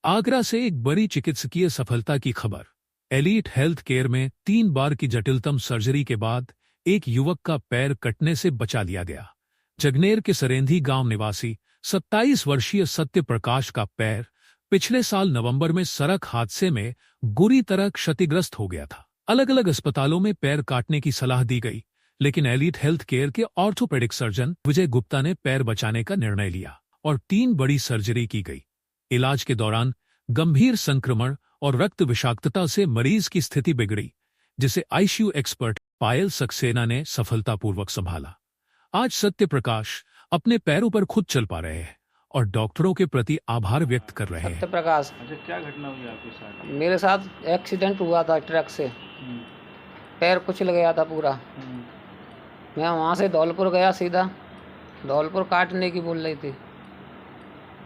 आगरा से एक बड़ी चिकित्सकीय सफलता की खबर। एलीट हेल्थ केयर में 3 बार की जटिलतम सर्जरी के बाद एक युवक का पैर कटने से बचा लिया गया। जगनेर के सरेंधी गांव निवासी 27 वर्षीय सत्य प्रकाश का पैर पिछले साल नवंबर में सड़क हादसे में बुरी तरह क्षतिग्रस्त हो गया था। अलग अलग अस्पतालों में पैर काटने की सलाह दी गई, लेकिन एलीट हेल्थ केयर के ऑर्थोपेडिक सर्जन विजय गुप्ता ने पैर बचाने का निर्णय लिया और 3 बड़ी सर्जरी की गई। इलाज के दौरान गंभीर संक्रमण और रक्त विषाक्तता से मरीज की स्थिति बिगड़ी, जिसे आईसीयू एक्सपर्ट पायल सक्सेना ने सफलतापूर्वक संभाला। आज सत्य प्रकाश अपने पैरों पर खुद चल पा रहे हैं और डॉक्टरों के प्रति आभार व्यक्त कर रहे हैं। सत्य प्रकाश, अच्छा, क्या घटना हुई आपके साथ? मेरे साथ एक्सीडेंट हुआ था ट्रक से। पैर कुचल गया था पूरा। मैं वहाँ से धौलपुर गया सीधा। धौलपुर काटने की बोल रही थी,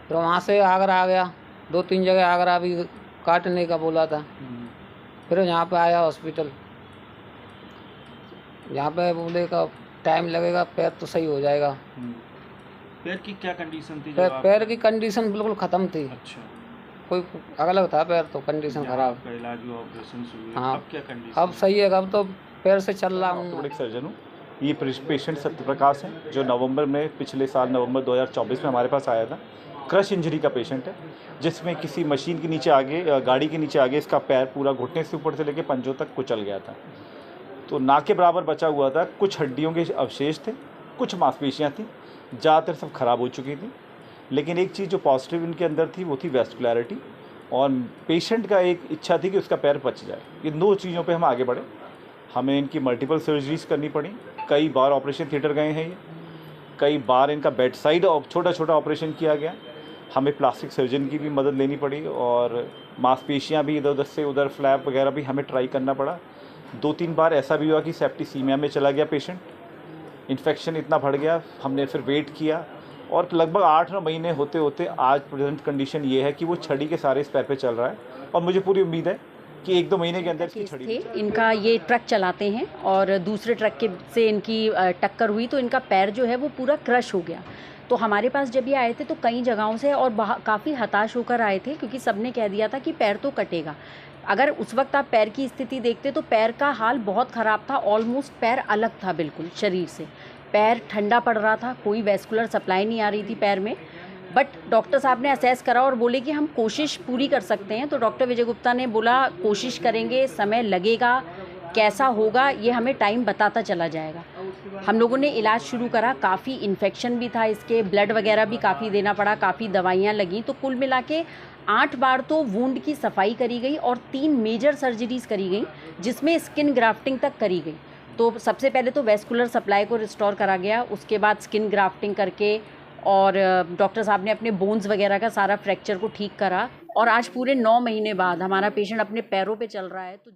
फिर वहाँ से आगरा आ गया। 2-3 जगह आगरा भी काटने का बोला था। फिर यहाँ पे आया हॉस्पिटल। यहाँ पे बोले का टाइम लगेगा, पैर तो सही हो जाएगा। पैर की क्या कंडीशन थी? पैर की कंडीशन बिल्कुल ख़त्म थी। अच्छा, कोई अलग था पैर, तो कंडीशन खराब। आपका इलाज हुआ, ऑपरेशन शुरू हुआ, हाँ, अब क्या कंडीशन? अब सही है, अब तो पैर से चल रहा हूँ। ऑर्थोपेडिक सर्जन हूँ। ये पेशेंट सत्य प्रकाश है, जो पिछले साल नवंबर 2024 में हमारे पास आया था। क्रश इंजरी का पेशेंट है, जिसमें किसी मशीन के नीचे आगे, गाड़ी के नीचे आगे इसका पैर पूरा घुटने से ऊपर से लेकर पंजों तक कुचल गया था। तो नाक के बराबर बचा हुआ था। कुछ हड्डियों के अवशेष थे, कुछ मांसपेशियाँ थी, ज़्यादातर सब खराब हो चुकी थी। लेकिन एक चीज़ जो पॉजिटिव इनके अंदर थी वो थी वेस्कुलरिटी, और पेशेंट का एक इच्छा थी कि उसका पैर बच जाए। इन 2 चीज़ों पे हम आगे बढ़े। हमें इनकी मल्टीपल सर्जरीज करनी पड़ी, कई बार ऑपरेशन थिएटर गए हैं ये, कई बार इनका बेड साइड छोटा छोटा ऑपरेशन किया गया। हमें प्लास्टिक सर्जन की भी मदद लेनी पड़ी, और मांसपेशियाँ भी इधर उधर से उधर फ्लैप वगैरह भी हमें ट्राई करना पड़ा। 2-3 बार ऐसा भी हुआ कि सेप्टिसीमिया में चला गया पेशेंट, इन्फेक्शन इतना बढ़ गया। हमने फिर वेट किया, और लगभग 8-9 महीने होते होते आज प्रेजेंट कंडीशन ये है कि वो छड़ी के सारे इस पैर पे चल रहा है, और मुझे पूरी उम्मीद है कि 1-2 महीने के अंदर इसकी छड़ी थे। इनका ये ट्रक चलाते हैं और दूसरे ट्रक के से इनकी टक्कर हुई, तो इनका पैर जो है वो पूरा क्रश हो गया। तो हमारे पास जब ये आए थे तो कई जगहों से और काफ़ी हताश होकर आए थे, क्योंकि सबने कह दिया था कि पैर तो कटेगा। अगर उस वक्त आप पैर की स्थिति देखते तो पैर का हाल बहुत ख़राब था। ऑलमोस्ट पैर अलग था बिल्कुल शरीर से। पैर ठंडा पड़ रहा था, कोई वैस्कुलर सप्लाई नहीं आ रही थी पैर में। बट डॉक्टर साहब ने असेस करा और बोले कि हम कोशिश पूरी कर सकते हैं। तो डॉक्टर विजय गुप्ता ने बोला कोशिश करेंगे, समय लगेगा, कैसा होगा ये हमें टाइम बताता चला जाएगा। हम लोगों ने इलाज शुरू करा। काफ़ी इन्फेक्शन भी था इसके, ब्लड वगैरह भी काफ़ी देना पड़ा, काफ़ी दवाइयाँ लगी। तो कुल मिला के 8 बार तो वुंड की सफाई करी गई और 3 मेजर सर्जरीज करी गई, जिसमें स्किन ग्राफ्टिंग तक करी गई। तो सबसे पहले तो वैस्कुलर सप्लाई को रिस्टोर करा गया, उसके बाद स्किन ग्राफ्टिंग करके, और डॉक्टर साहब ने अपने बोन्स वगैरह का सारा फ्रैक्चर को ठीक करा। और आज पूरे 9 महीने बाद हमारा पेशेंट अपने पैरों पे चल रहा है। तो